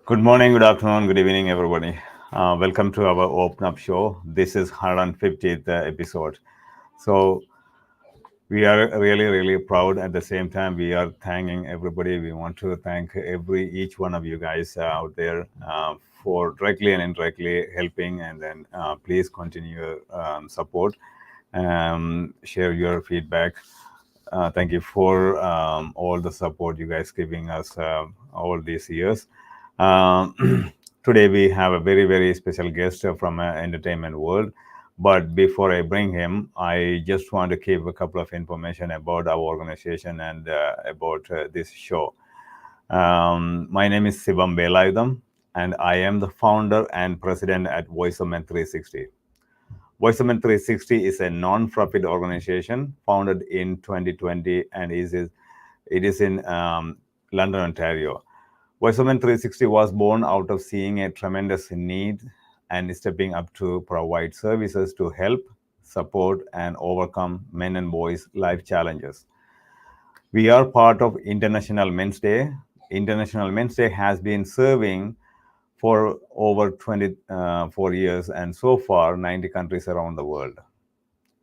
Good morning, good afternoon, good evening, everybody. Welcome to our Open Up show. This is 150th episode. So we are really proud. At the same time, we are thanking everybody. We want to thank each one of you guys out there for directly and indirectly helping. And then please continue your support. Share your feedback. Thank you for all the support you guys giving us all these years. Today we have a very special guest from entertainment world. But before I bring him, I just want to give a couple of information about our organization and about this show. My name is Sivam Velautham, and I am the founder and president at Velautham 360. Velautham 360 is a non-profit organization founded in 2020 and it is in London, Ontario. Voiceover 360 was born out of seeing a tremendous need and stepping up to provide services to help, support, and overcome men and boys' life challenges. We are part of International Men's Day. International Men's Day has been serving for over 24 years, and so far 90 countries around the world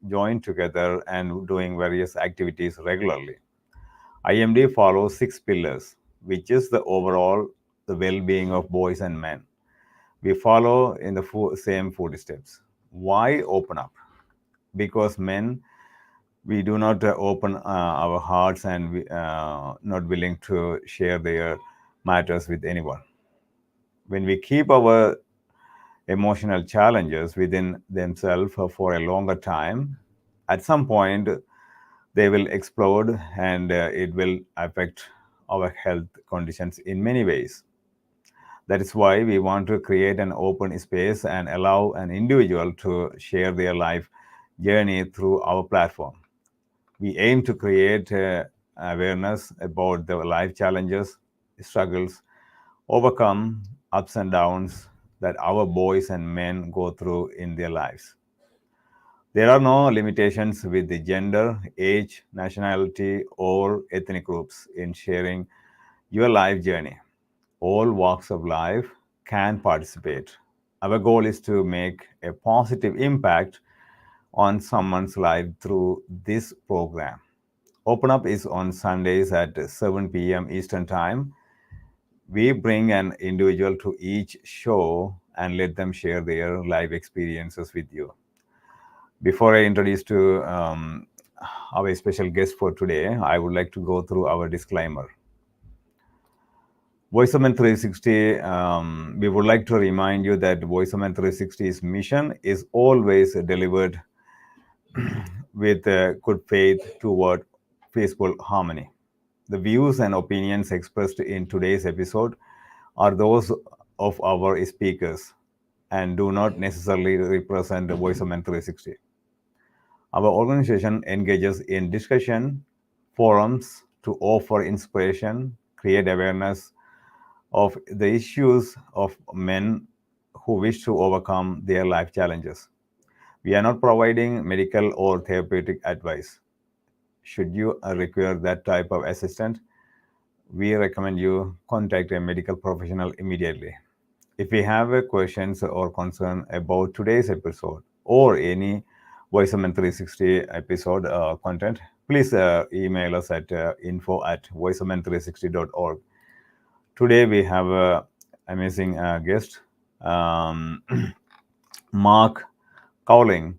join together and doing various activities regularly. IMD follows six pillars, which is the overall the well-being of boys and men. We follow in the same footsteps. Why open up? Because men, we do not open our hearts and we not willing to share their matters with anyone. When we keep our emotional challenges within themselves for a longer time, at some point they will explode and it will affect our health conditions in many ways. That is why we want to create an open space and allow an individual to share their life journey through our platform. We aim to create awareness about the life challenges, struggles, overcome ups and downs that our boys and men go through in their lives. There are no limitations with the gender, age, nationality, or ethnic groups in sharing your life journey. All walks of life can participate. Our goal is to make a positive impact on someone's life through this program. Open Up is on Sundays at 7 p.m. Eastern Time. We bring an individual to each show and let them share their life experiences with you. Before I introduce to our special guest for today, I would like to go through our disclaimer. VoiceOmen 360, we would like to remind you that VoiceOmen 360's mission is always delivered with good faith toward peaceful harmony. The views and opinions expressed in today's episode are those of our speakers and do not necessarily represent the VoiceOmen 360. Our organization engages in discussion forums to offer inspiration, create awareness of the issues of men who wish to overcome their life challenges. We are not providing medical or therapeutic advice. Should you require that type of assistance, we recommend you contact a medical professional immediately. If you have questions or concern about today's episode or any VoiceOmen 360 episode content, please email us at info@voiceomen360.org. Today we have an amazing guest, Mark Cowling,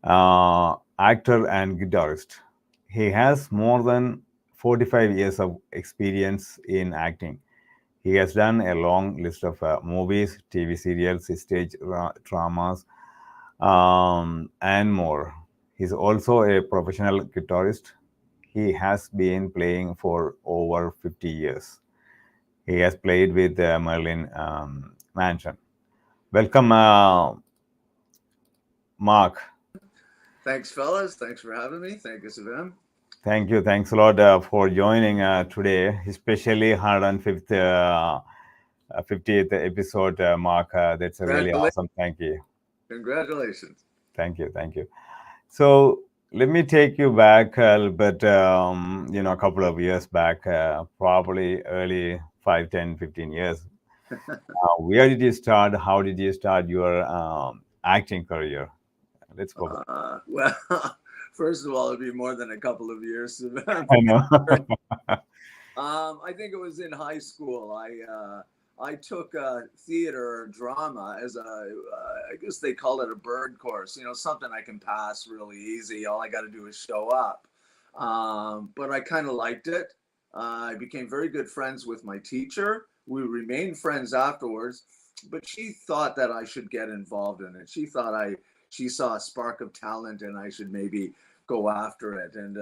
actor and guitarist. He has more than 45 years of experience in acting. He has done a long list of movies, TV serials, stage dramas, and more. He's also a professional guitarist. He has been playing for over 50 years. He has played with Marilyn Manson. Welcome, Mark. Thanks, fellas. Thanks for having me. Thank you, Sivam. Thank you. Thanks a lot for joining today, especially 105th, 50th episode, Mark. That's a really Congratulations. awesome. Thank you. Congratulations. Thank you. Thank you. So let me take you back a little bit, a couple of years back, probably early 5, 10, 15 years. Where did you start? How did you start your acting career? Let's focus. Well, first of all, it'd be more than a couple of years. I know. I think it was in high school. I took theater or drama as I guess they call it a bird course. You know, something I can pass really easy. All I got to do is show up. But I kind of liked it. I became very good friends with my teacher. We remained friends afterwards. But she thought that I should get involved in it. She saw a spark of talent and I should maybe go after it. And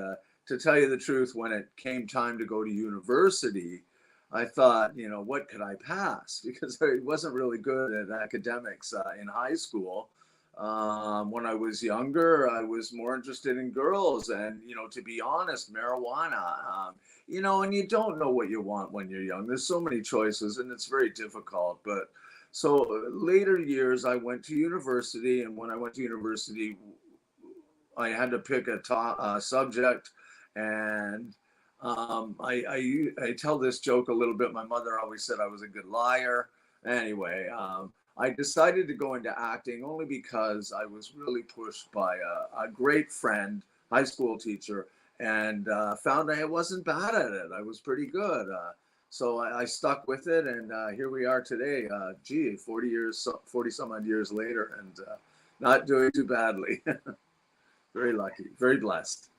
to tell you the truth, when it came time to go to university, I thought, what could I pass? Because I wasn't really good at academics in high school. When I was younger, I was more interested in girls and, to be honest, marijuana. And you don't know what you want when you're young. There's so many choices and it's very difficult. But so later years, I went to university. And when I went to university, I had to pick a top subject, and I tell this joke a little bit. My mother always said I was a good liar. Anyway, I decided to go into acting only because I was really pushed by a great friend, high school teacher, and found I wasn't bad at it. I was pretty good. So I stuck with it, and here we are today. 40 some odd years later, and not doing too badly. Very lucky, very blessed.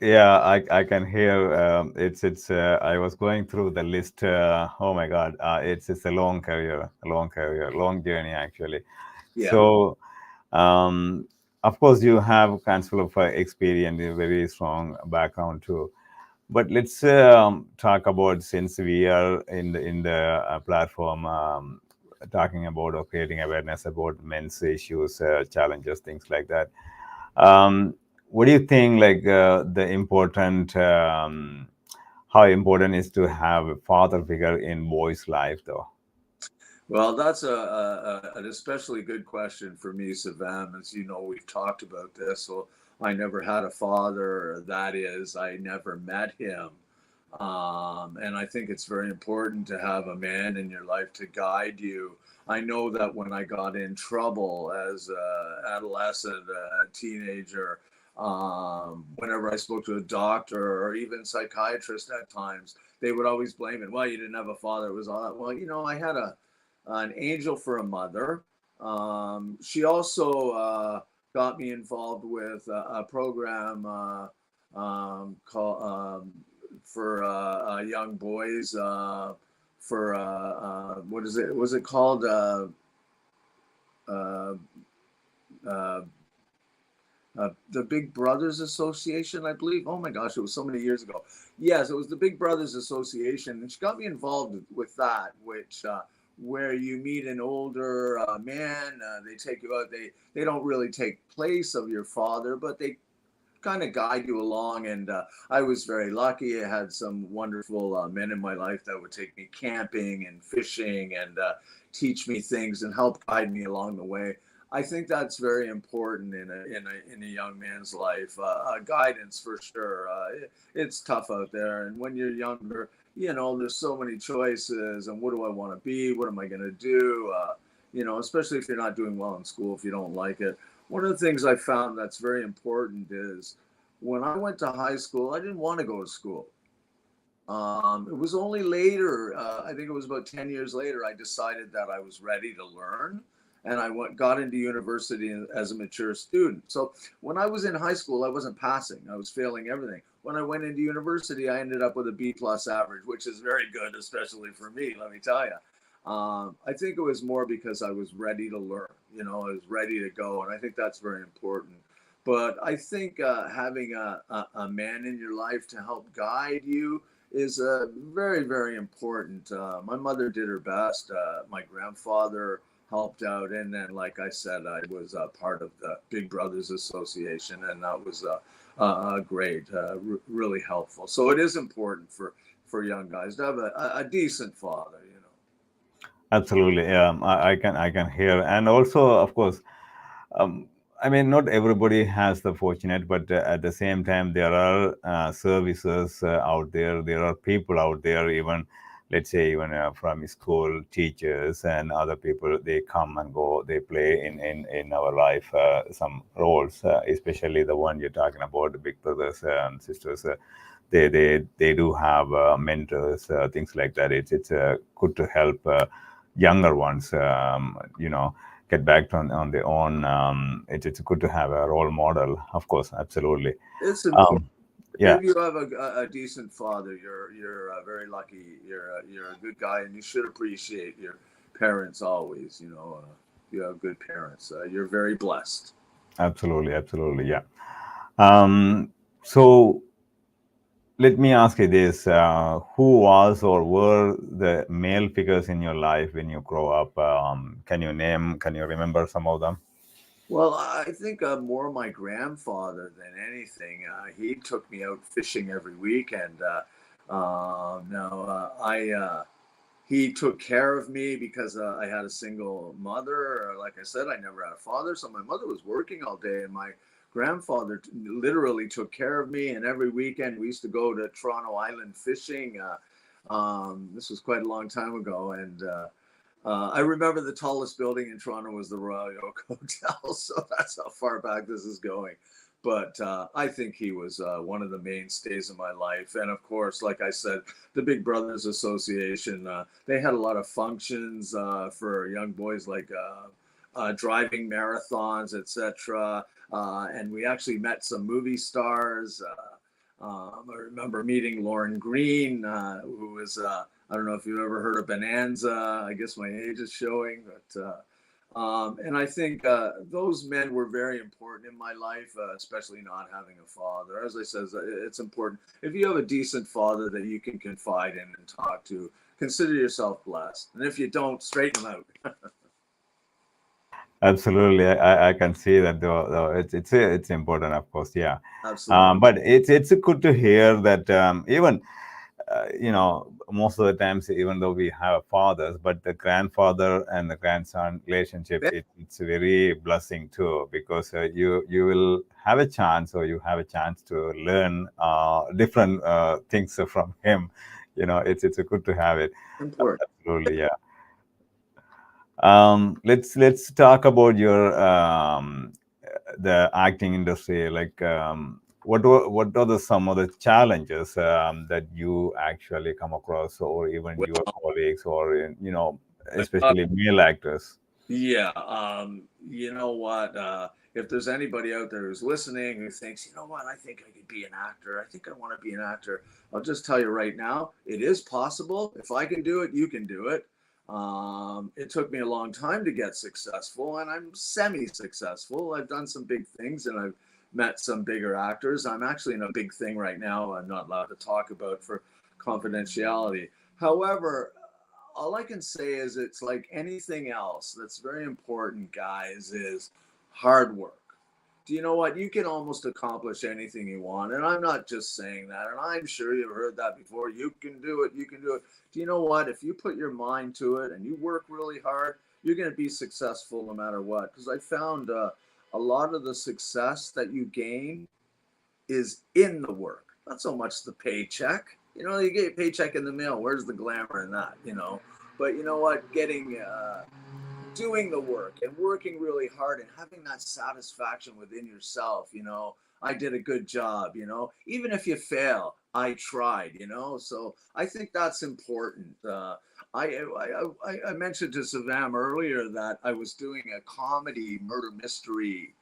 Yeah, I can hear. It's. I was going through the list. Oh my God, it's a long career, long journey actually. Yeah. So, um, of course, you have kinds of experience, a very strong background too. But let's talk about, since we are in the platform, talking about or creating awareness about men's issues, challenges, things like that. Um, what do you think, like the important, how important is to have a father figure in boys' life, though? Well, that's an especially good question for me, Sivam. As you know, we've talked about this. Well, I never had a father. That is, I never met him. And I think it's very important to have a man in your life to guide you. I know that when I got in trouble as an adolescent, a teenager, whenever I spoke to a doctor or even psychiatrist at times, they would always blame it. Well, you didn't have a father. It was all that. Well, I had an angel for a mother. She also got me involved with a program called for young boys for what is it? Was it called? Uh, uh, the Big Brothers Association, I believe. Oh my gosh, it was so many years ago. Yes, it was the Big Brothers Association, and she got me involved with that, which where you meet an older man. They take you out. They don't really take place of your father, but they kind of guide you along. And I was very lucky. I had some wonderful men in my life that would take me camping and fishing and teach me things and help guide me along the way. I think that's very important in a young man's life. Guidance for sure. It's tough out there, and when you're younger, there's so many choices. And what do I want to be? What am I going to do? Especially if you're not doing well in school, if you don't like it. One of the things I found that's very important is when I went to high school, I didn't want to go to school. It was only later, I think it was about 10 years later, I decided that I was ready to learn. And got into university as a mature student. So when I was in high school, I wasn't passing. I was failing everything. When I went into university, I ended up with a B plus average, which is very good, especially for me, let me tell you. I think it was more because I was ready to learn, I was ready to go. And I think that's very important. But I think having a man in your life to help guide you is very, very important. My mother did her best. My grandfather helped out. And then, like I said, I was part of the Big Brothers Association, and that was great, really helpful. So it is important for young guys to have a decent father. Absolutely, I can hear, and also, of course, um, I mean, not everybody has the fortunate, but at the same time, there are services out there. There are people out there, even let's say even from school teachers and other people, they come and go, they play in our life some roles, especially the one you're talking about, the big brothers and sisters. They do have mentors, things like that. It's good to help younger ones, get back on their own. It's good to have a role model, of course, absolutely. It's important. Um, yeah, If you have a decent father, you're very lucky. You're a good guy, and you should appreciate your parents always. You have good parents. You're very blessed. absolutely, absolutely, yeah. Um, so let me ask you this: who was or were the male figures in your life when you grow up? Can you name? Can you remember some of them? Well, I think more my grandfather than anything. He took me out fishing every weekend. Now I he took care of me because I had a single mother. Like I said, I never had a father, so my mother was working all day, and my grandfather literally took care of me. And every weekend we used to go to Toronto Island fishing. This was quite a long time ago, and I remember the tallest building in Toronto was the Royal York Hotel, so that's how far back this is going. But I think he was one of the mainstays of my life. And of course, like I said, the Big Brothers Association, they had a lot of functions for young boys, like driving marathons, etc. And we actually met some movie stars. I remember meeting Lauren Green, who was, I don't know if you've ever heard of Bonanza. I guess my age is showing, but and I think those men were very important in my life, especially not having a father. As I said, it's important. If you have a decent father that you can confide in and talk to, consider yourself blessed. And if you don't, straighten them out. Absolutely, I can see that though it's important, of course, yeah. Absolutely. But it's good to hear that even most of the times, even though we have fathers, but the grandfather and the grandson relationship, Yeah, it's a very blessing too, because you will have a chance, or you have a chance to learn different things from him. It's a good to have it. important. Absolutely, yeah. Let's talk about your the acting industry. Like, what are some of the challenges that you actually come across, or even your colleagues, or Uh, especially male actors? yeah, you know what? If there's anybody out there who's listening who thinks, you know what, I think I could be an actor. I think I want to be an actor. I'll just tell you right now, it is possible. If I can do it, you can do it. It took me a long time to get successful, and I'm semi-successful. I've done some big things, and I've met some bigger actors. I'm actually in a big thing right now. I'm not allowed to talk about for confidentiality. However, all I can say is it's like anything else that's very important, guys, is hard work. Do you know what? You can almost accomplish anything you want. And I'm not just saying that. And I'm sure you've heard that before. You can do it. You can do it. Do you know what? If you put your mind to it and you work really hard, you're going to be successful no matter what. Because I found a lot of the success that you gain is in the work, not so much the paycheck. You get a paycheck in the mail. Where's the glamour in that? But you know what? Doing the work and working really hard and having that satisfaction within yourself. I did a good job. Even if you fail, I tried. So I think that's important. I mentioned to Sivam earlier that I was doing a comedy murder mystery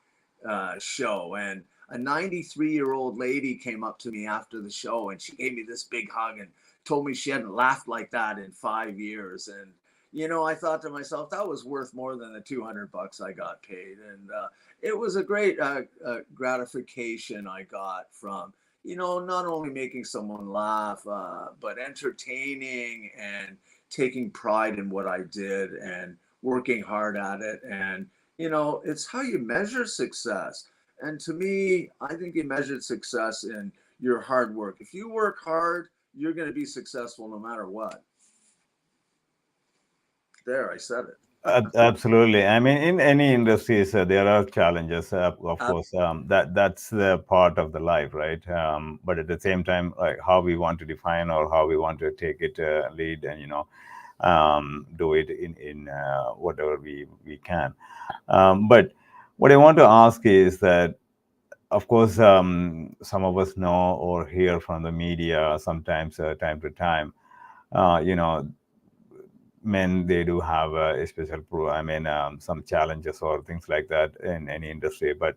show, and a 93-year-old lady came up to me after the show, and she gave me this big hug and told me she hadn't laughed like that in 5 years. And I thought to myself, that was worth more than the $200 I got paid. And it was a great gratification I got from not only making someone laugh, but entertaining and taking pride in what I did and working hard at it. And it's how you measure success. And to me, I think you measure success in your hard work. If you work hard, you're going to be successful no matter what. There, I said it. Absolutely. I mean, in any industries, there are challenges. Of Uh, course, that's the part of the life, right? But at the same time, like how we want to define or how we want to take it lead, and do it in whatever we can. But what I want to ask is that, of course, some of us know or hear from the media sometimes, time to time. You know, men, they do have a special I mean, some challenges or things like that in any industry. But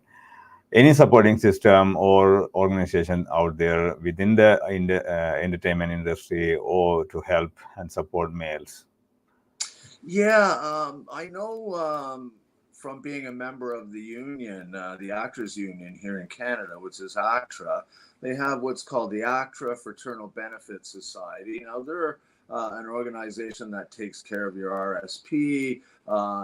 any supporting system or organization out there within the entertainment industry or to help and support males. Yeah, I know from being a member of the union, the Actors Union here in Canada, which is ACTRA, they have what's called the ACTRA Fraternal Benefit Society. Now, they're an organization that takes care of your RSP,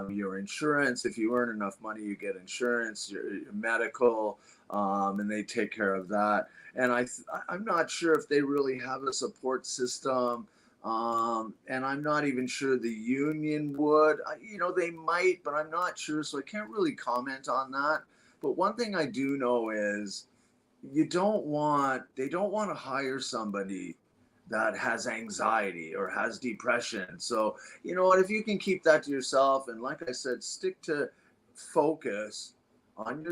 your insurance. If you earn enough money, you get insurance, your medical, and they take care of that. And I'm not sure if they really have a support system, and I'm not even sure the union would. They might, but I'm not sure, so I can't really comment on that. But one thing I do know is they don't want to hire somebody that has anxiety or has depression. So, you know what, if you can keep that to yourself, and like I said, stick to focus on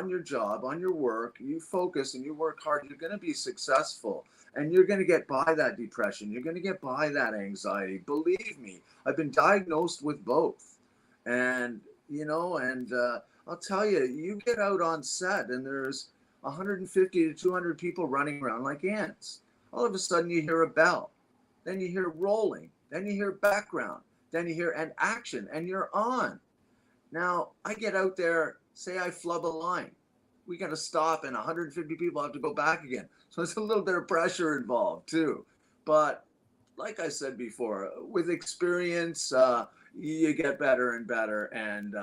your job, on your work, you focus and you work hard, you're going to be successful, and you're going to get by that depression, you're going to get by that anxiety. Believe me, I've been diagnosed with both. And I'll tell you, you get out on set and there's 150 to 200 people running around like ants. All of a sudden you hear a bell, then you hear rolling, then you hear background, then you hear an action, and you're on. Now, I get out there, say I flub a line. We got to stop, and 150 people have to go back again. So it's a little bit of pressure involved, too. But like I said before, with experience, you get better and better. And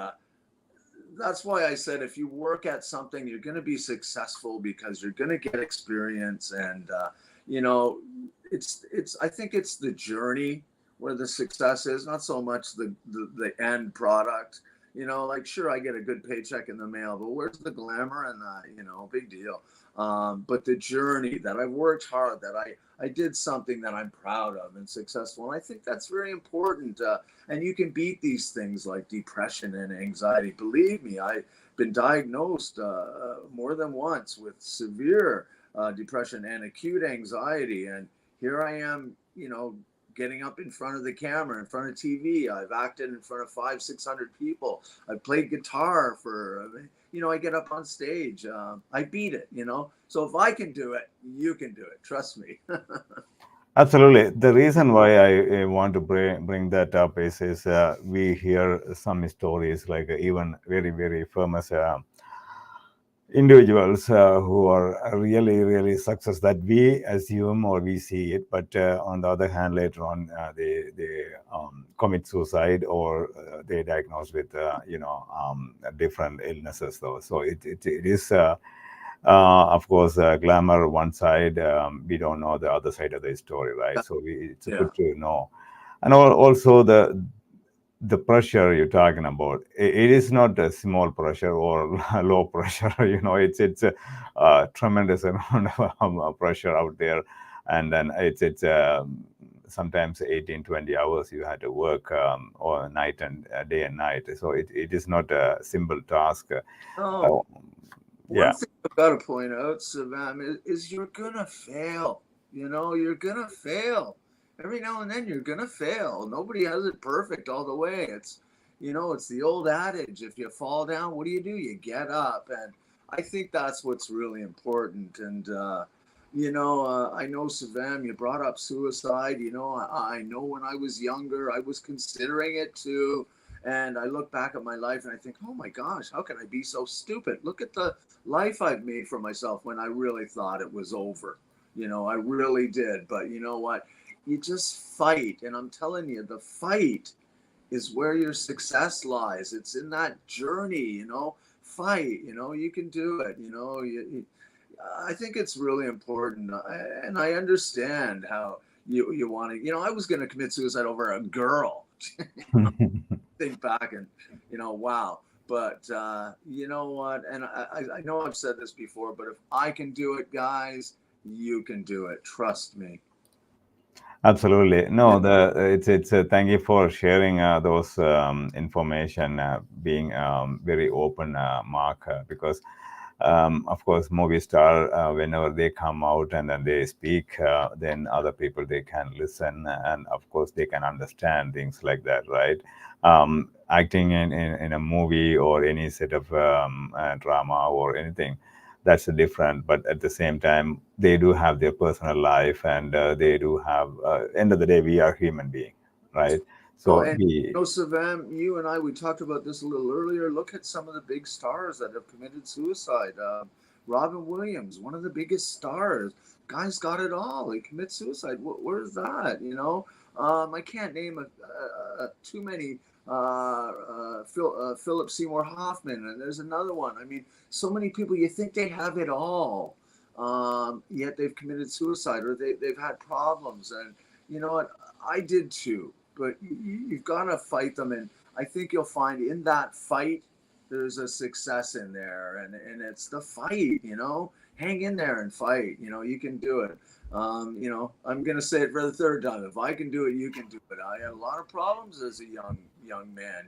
that's why I said if you work at something, you're going to be successful because you're going to get experience. And, you know, I think it's the journey where the success is, not so much the end product. Like, sure, I get a good paycheck in the mail, but where's the glamour and big deal. But the journey that I've worked hard, that I did something that I'm proud of and successful. And I think that's very important. And you can beat these things like depression and anxiety. Believe me, I've been diagnosed more than once with severe depression and acute anxiety. And here I am, getting up in front of the camera, in front of TV. I've acted in front of 500, 600 people. I've played guitar for, I get up on stage. I beat it. So if I can do it, you can do it. Trust me. Absolutely. The reason why I want to bring that up is we hear some stories like even very, very famous individuals who are really, really success that we assume or we see it, but on the other hand, later on, they commit suicide or they diagnosed with different illnesses. Though, so it is. Of course, glamour one side. We don't know the other side of the story, right? So it's Yeah. good to know, and also the pressure you're talking about. It is not a small pressure or low pressure. It's a tremendous amount of pressure out there, and then it's sometimes 18, 20 hours you had to work or night and day and night. So it is not a simple task. Oh, Yeah. one thing I've got to point out, Sivam, is you're gonna fail. You're gonna fail. Every now and then you're gonna fail. Nobody has it perfect all the way. It's the old adage: if you fall down, what do? You get up. And I think that's what's really important. And I know, Sivam, you brought up suicide. I know when I was younger, I was considering it too. And I look back at my life and I think, oh my gosh, how can I be so stupid? Look at the life I've made for myself when I really thought it was over. I really did. But you know what? You just fight. And I'm telling you, the fight is where your success lies. It's in that journey, fight, you can do it. I think it's really important. And I understand how you want to, I was going to commit suicide over a girl. Think back and, wow. But you know what? And I know I've said this before, but if I can do it, guys, you can do it. Trust me. Absolutely. Yeah. No, it's thank you for sharing those information, being very open, Mark, because of course, movie star, whenever they come out and then they speak, then other people they can listen, and of course they can understand things like that, right? Acting in a movie or any set of drama or anything, that's different. But at the same time, they do have their personal life, and they do have. End of the day, we are human being, right? Oh, So and we Savam, you and I, we talked about this a little earlier. Look at some of the big stars that have committed suicide. Robin Williams, one of the biggest stars. Guy's got it all. He commits suicide. Where's that? I can't name too many. Philip Seymour Hoffman, and there's another one. I mean, so many people. You think they have it all, yet they've committed suicide or they've had problems. And you know what? I did too, but you've got to fight them. And I think you'll find in that fight, there's a success in there. And it's the fight, hang in there and fight. You can do it. I'm going to say it for the third time. If I can do it, you can do it. I had a lot of problems as a young man,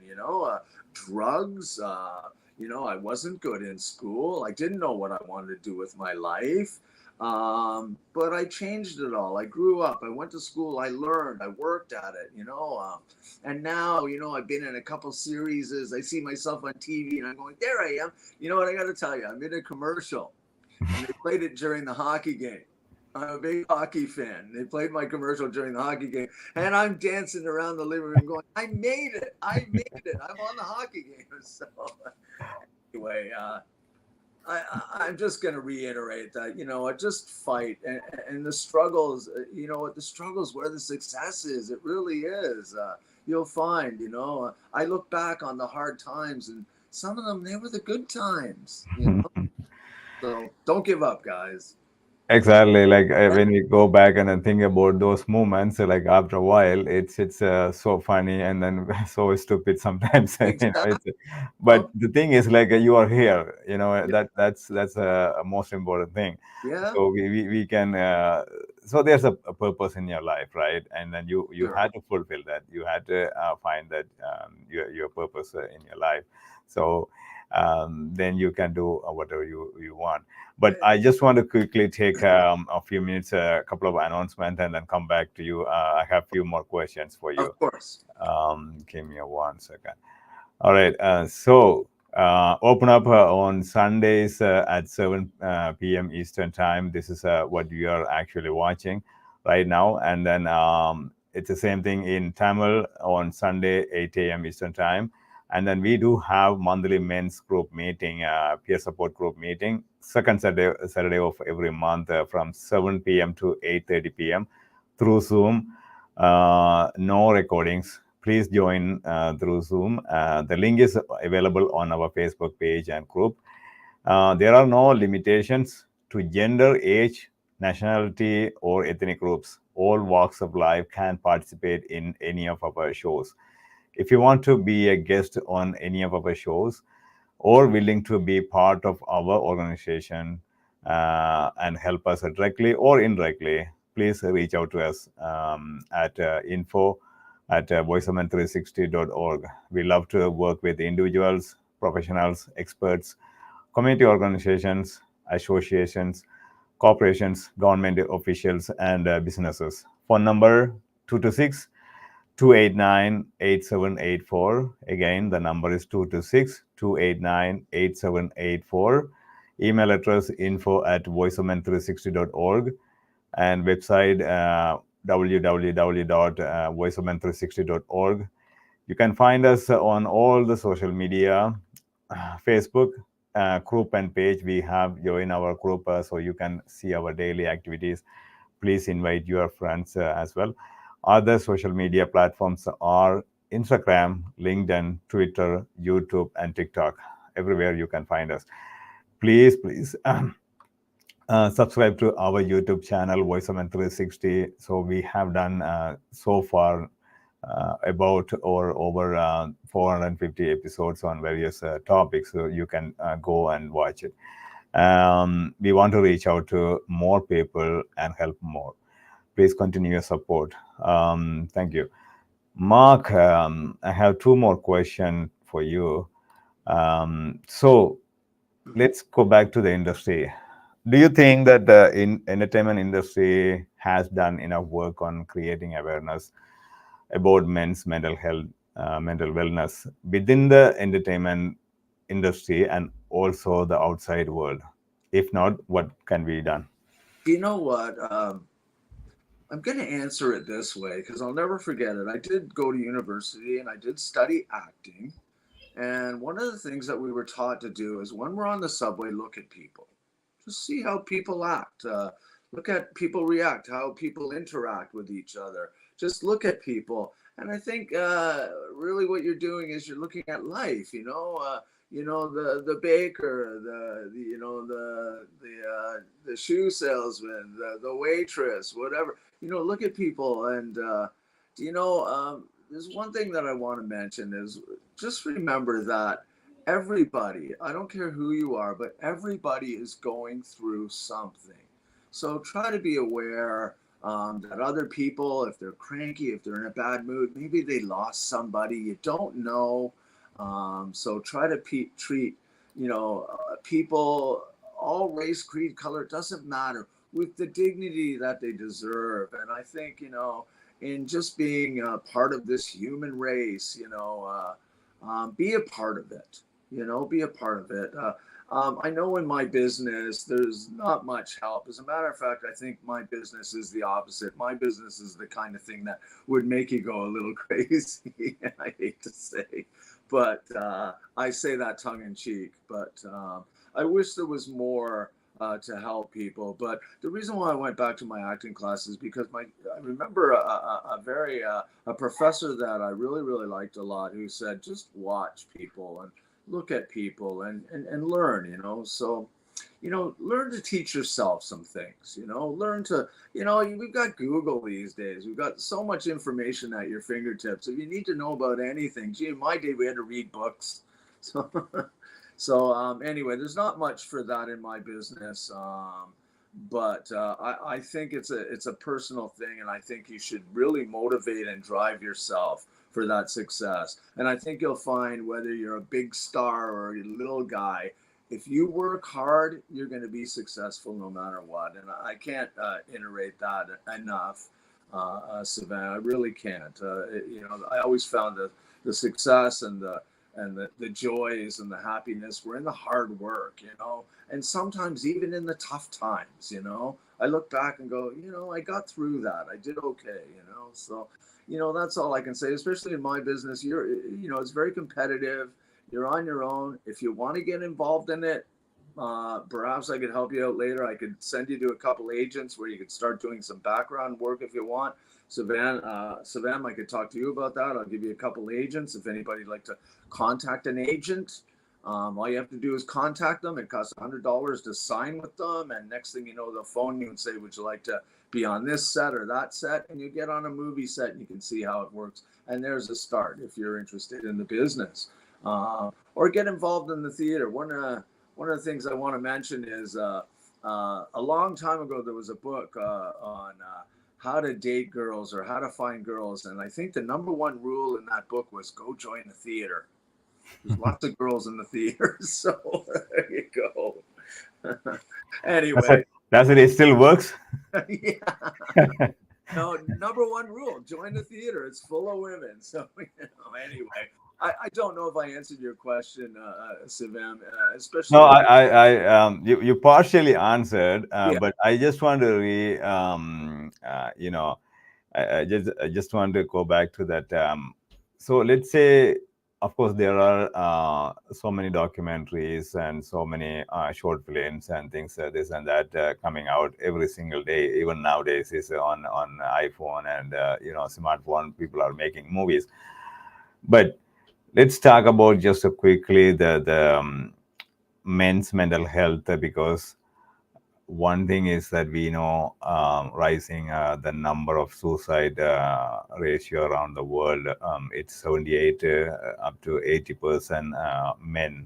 drugs, I wasn't good in school. I didn't know what I wanted to do with my life. But I changed it all. I grew up. I went to school. I learned. I worked at it. And now, I've been in a couple series. I see myself on TV, and I'm going, there I am. You know what I got to tell you? I'm in a commercial, and they played it during the hockey game. I'm a big hockey fan. They played my commercial during the hockey game, and I'm dancing around the living room, going, "I made it! I made it! I'm on the hockey game." So, anyway. I'm just going to reiterate that, just fight and the struggles, the struggles where the success is, it really is. You'll find, I look back on the hard times and some of them, they were the good times, So don't give up, guys. exactly, like when we go back and then think about those moments, like after a while, it's so funny and then so stupid sometimes. Exactly. It's, but the thing is, like you are here, Yeah. that's a most important thing. Yeah. So we can. So there's a purpose in your life, right? And then you Sure. had to fulfill that. You had to find that your purpose in your life. So then you can do whatever you want. But I just want to quickly take a few minutes, a couple of announcements, and then come back to you. I have a few more questions for Of you. course. Give me 1 second. All right. Open up on Sundays at 7 p.m. Eastern Time. This is what you are actually watching right now. And then it's the same thing in Tamil on Sunday, 8 a.m. Eastern Time. And then we do have monthly men's group meeting, peer support group meeting, second Saturday of every month from 7 p.m. to 8:30 p.m. through Zoom. No recordings. Please join through Zoom. The link is available on our Facebook page and group. There are no limitations to gender, age, nationality, or ethnic groups. All walks of life can participate in any of our shows. If you want to be a guest on any of our shows or willing to be part of our organization and help us directly or indirectly, please reach out to us at info at voiceoman360.org. We love to work with individuals, professionals, experts, community organizations, associations, corporations, government officials, and businesses. Phone number 226 289 8784. Again, the number is 226 289 8784. Email address info at voiceoman360.org and website www.voiceoman360.org. You can find us on all the social media, Facebook group and page. We have join our group so you can see our daily activities. Please invite your friends as well. Other social media platforms are Instagram, LinkedIn, Twitter, YouTube, and TikTok. Everywhere you can find us. Please subscribe to our YouTube channel, Voiceover 360. So we have done so far about or over 450 episodes on various topics. So you can go and watch it. We want to reach out to more people and help more. Please continue your support. Thank you. Mark, I have two more questions for you. So let's go back to the industry. Do you think that the entertainment industry has done enough work on creating awareness about men's mental health, mental wellness within the entertainment industry and also the outside world? If not, what can be done? You know what? I'm going to answer it this way because I'll never forget it. I did go to university and I did study acting. And one of the things that we were taught to do is when we're on the subway, look at people. Just see how people act. Look at people react, how people interact with each other. Just look at people. And I think really what you're doing is you're looking at life. The baker, the shoe salesman, the waitress, whatever. Look at people. And there's one thing that I want to mention is just remember that everybody, I don't care who you are, but everybody is going through something. So try to be aware that other people, if they're cranky, if they're in a bad mood, maybe they lost somebody, you don't know. So try to treat, people, all race, creed, color, it doesn't matter, with the dignity that they deserve. And I think, in just being a part of this human race, be a part of it, be a part of it. I know in my business, there's not much help. As a matter of fact, I think my business is the opposite. My business is the kind of thing that would make you go a little crazy. I hate to say, but I say that tongue in cheek, but I wish there was more to help people. But the reason why I went back to my acting class is because I remember a professor that I really, really liked a lot who said, just watch people and look at people and learn, So, learn to teach yourself some things, learn to, we've got Google these days. We've got so much information at your fingertips. If you need to know about anything, gee, in my day, we had to read books. So, anyway, there's not much for that in my business. But I think it's a personal thing, and I think you should really motivate and drive yourself for that success. And I think you'll find whether you're a big star or a little guy, if you work hard, you're going to be successful no matter what. And I can't iterate that enough, Sivam. I really can't. I always found the success and the joys and the happiness were in the hard work, and sometimes even in the tough times, I look back and go, I got through that. I did okay, so, that's all I can say, especially in my business. It's very competitive. You're on your own. If you want to get involved in it, perhaps I could help you out later. I could send you to a couple agents where you could start doing some background work if you want. Sivam, I could talk to you about that. I'll give you a couple agents. If anybody'd like to contact an agent, all you have to do is contact them. It costs $100 to sign with them. And next thing you know, they'll phone you and say, would you like to be on this set or that set? And you get on a movie set and you can see how it works. And there's a start if you're interested in the business. Or get involved in the theater. One of the things I want to mention is a long time ago, there was a book on how to date girls or how to find girls. And I think the number one rule in that book was go join the theater. There's lots of girls in the theater. So there you go. Anyway. That's it. It still works. Yeah. No, number one rule, join the theater. It's full of women. So, anyway. I don't know if I answered your question, Sivam, especially. No, you partially answered, Yeah. but I just want to I just want to go back to that. So let's say, of course, there are so many documentaries and so many short films and things, this and that coming out every single day. Even nowadays, is on iPhone and smartphone. People are making movies, but let's talk about just quickly the men's mental health, because one thing is that we know rising the number of suicide ratio around the world. It's 78 up to 80% men.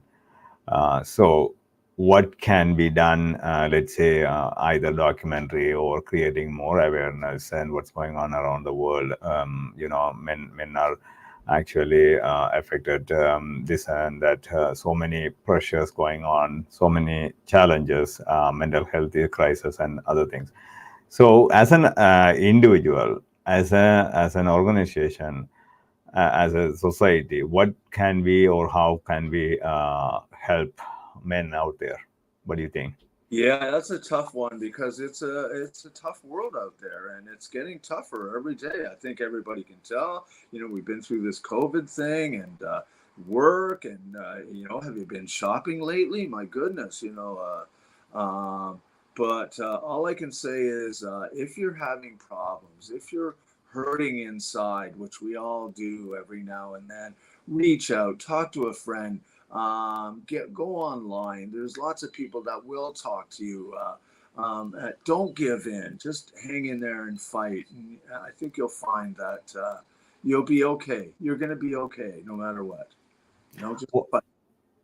So, what can be done? Let's say either documentary or creating more awareness and what's going on around the world. Men are actually affected this and that. So many pressures going on, so many challenges, mental health crisis, and other things. So, as an individual, as an organization, as a society, what can we or how can we help men out there? What do you think? Yeah, that's a tough one because it's a tough world out there, and it's getting tougher every day. I think everybody can tell. We've been through this COVID thing and work, and have you been shopping lately? My goodness, but all I can say is, if you're having problems, if you're hurting inside, which we all do every now and then, reach out, talk to a friend, go online. There's lots of people that will talk to you. Don't give in. Just hang in there and fight. And I think you'll find that you'll be okay. You're going to be okay no matter what. Just Wh- fight.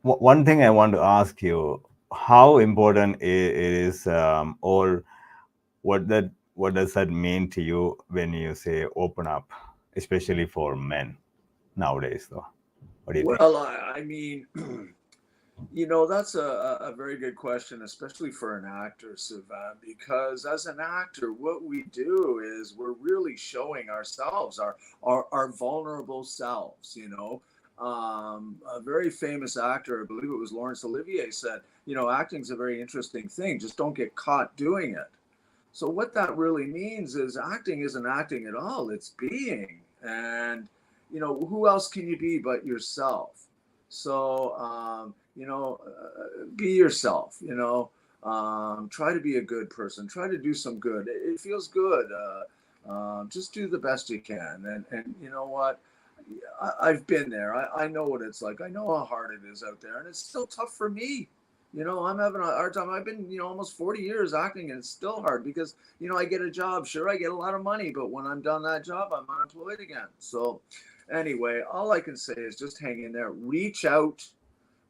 One thing I want to ask you: how important it is, or what does that mean to you when you say open up, especially for men nowadays? Though, what do you think? Well, I mean, that's a very good question, especially for an actor, Sivan, because as an actor, what we do is we're really showing ourselves, our vulnerable selves. A very famous actor, I believe it was Laurence Olivier, said, acting's a very interesting thing. Just don't get caught doing it. So what that really means is acting isn't acting at all. It's being. And, who else can you be but yourself? So, be yourself, try to be a good person, try to do some good. It feels good. Just do the best you can. And you know what? I've been there. I know what it's like. I know how hard it is out there. And it's still tough for me. I'm having a hard time. I've been, almost 40 years acting, and it's still hard because, I get a job. Sure, I get a lot of money, but when I'm done that job, I'm unemployed again. So, anyway, all I can say is just hang in there. Reach out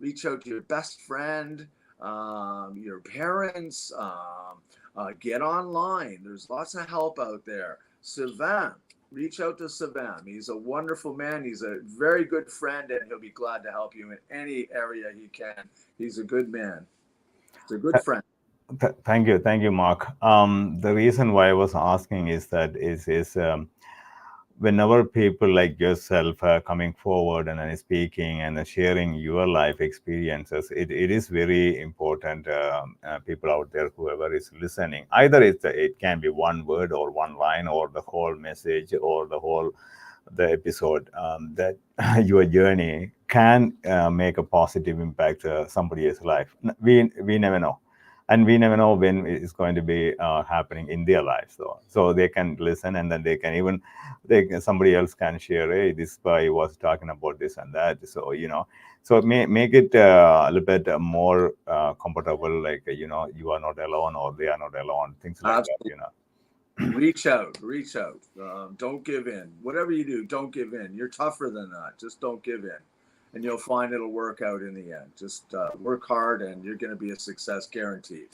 to your best friend, your parents. Get online. There's lots of help out there. Sivam, reach out to Sivam. He's a wonderful man. He's a very good friend, and he'll be glad to help you in any area he can. He's a good man. He's a good friend. Thank you, Mark. The reason why I was asking is that is whenever people like yourself coming forward and speaking and sharing your life experiences, it is very important. People out there, whoever is listening, either it can be one word or one line or the whole message or the episode, that your journey can make a positive impact somebody's life. We never know, and we never know when it's going to be happening in their lives. So they can listen, and then they can even somebody else can share, hey, this guy was talking about this and that. So so make it a little bit more comfortable, like you are not alone or they are not alone, things like that. Absolutely. Reach out. Reach out. Don't give in. Whatever you do, don't give in. You're tougher than that. Just don't give in. And you'll find it'll work out in the end. Just work hard, and you're going to be a success guaranteed.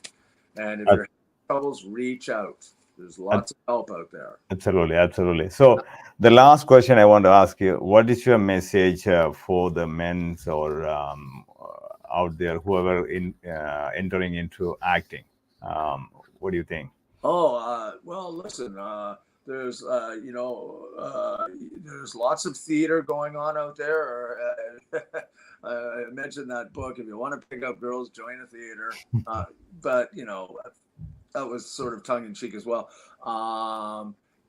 And if Uh, you're having troubles, reach out. There's lots of help out there. Absolutely, absolutely. So the last question I want to ask you: what is your message for the men or out there, whoever entering into acting? What do you think? Oh, well, listen, there's, there's lots of theater going on out there. I mentioned that book. If you want to pick up girls, join a theater. But, that was sort of tongue in cheek as well.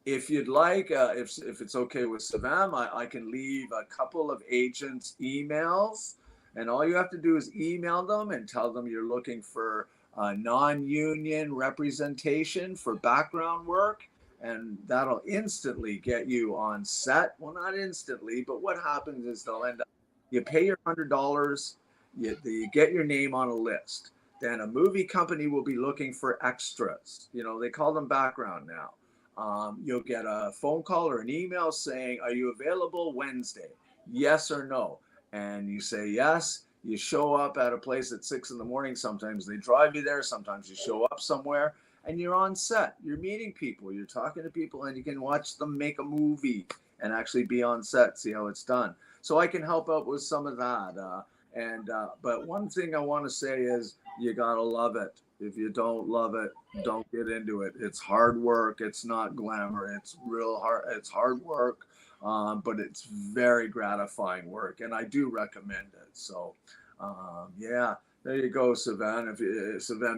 If you'd like, if it's okay with Sivam, I can leave a couple of agents' emails, and all you have to do is email them and tell them you're looking for non-union representation for background work, and that'll instantly get you on set. Well, not instantly, but what happens is they'll end up, you pay your $100, you get your name on a list. then a movie company will be looking for extras. They call them background now. You'll get a phone call or an email saying, "Are you available Wednesday? Yes or no?" And you say yes. You show up at a place at 6 in the morning. Sometimes they drive you there. Sometimes you show up somewhere and you're on set. You're meeting people. You're talking to people, and you can watch them make a movie and actually be on set, see how it's done. So I can help out with some of that. But one thing I want to say is you gotta love it. If you don't love it, don't get into it. It's hard work. It's not glamour. It's real hard. It's hard work, but it's very gratifying work, and I do recommend it. So, yeah, there you go, Sivam.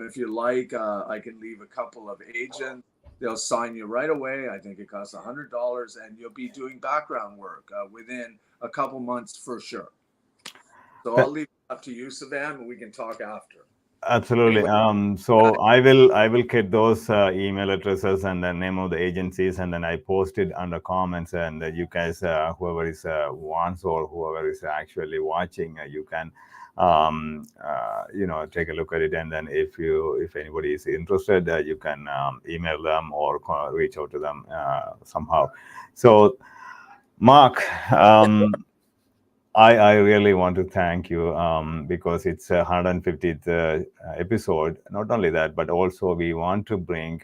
If you like, I can leave a couple of agents. They'll sign you right away. I think it costs $100, and you'll be doing background work within a couple months for sure. So I'll leave it up to you, Sivam, and we can talk after. Absolutely. So I will get those email addresses and the name of the agencies, and then I post it under comments, and you guys, whoever is wants or whoever is actually watching, you can take a look at it, and then if anybody is interested, you can email them or reach out to them somehow. So Mark, I really want to thank you because it's a 150th episode. Not only that, but also we want to bring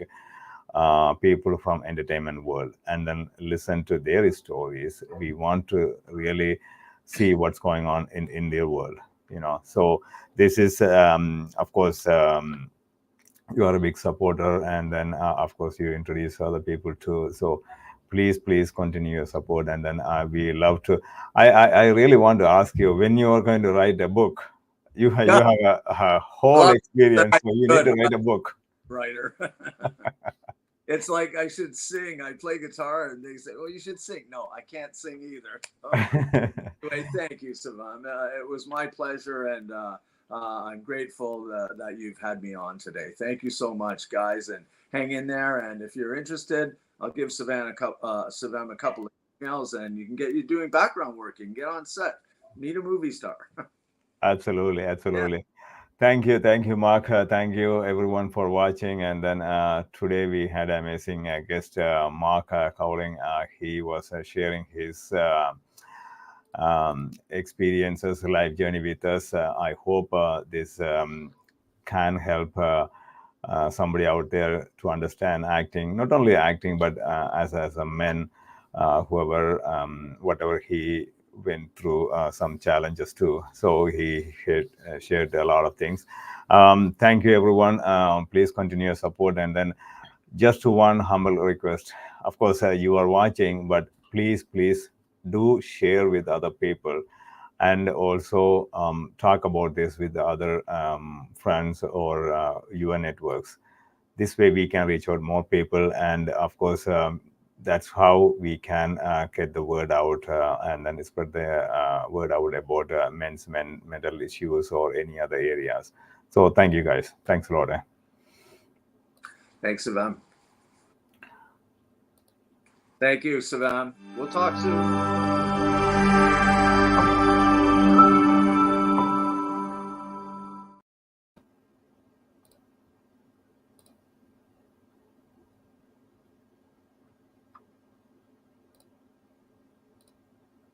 people from entertainment world and then listen to their stories. We want to really see what's going on in their world. So this is, of course. You are a big supporter, and then of course you introduce other people too, so please continue your support, and then we love to. I really want to ask you, when you are going to write a book, you Yeah, have a a whole lot that experience, I so you need could to write a book. writer. It's like I should sing. I play guitar, and they say, "Well, you should sing." No, I can't sing either. Anyway, thank you, Sivam. It was my pleasure, and I'm grateful that you've had me on today. Thank you so much, guys, and hang in there. And if you're interested, I'll give Sivam a couple of emails, and you can get you doing background work. You can get on set, meet a movie star. Absolutely, Yeah, absolutely. Thank you, Mark. Thank you, everyone, for watching. And then today we had amazing guest, Mark Cowling. He was sharing his experiences, life journey with us. I hope this can help somebody out there to understand acting, not only acting, but as a man, whoever, whatever he went through, some challenges too. So he shared a lot of things. Thank you, everyone. Please continue your support. And then just one humble request. Of course, you are watching, but please do share with other people, and also talk about this with the other friends or your networks. This way we can reach out more people, and of course that's how we can get the word out, and then spread the word out about mental issues or any other areas. So thank you, guys. Thanks a lot. thanks, Sivam. Thank you, Sivam. We'll talk soon.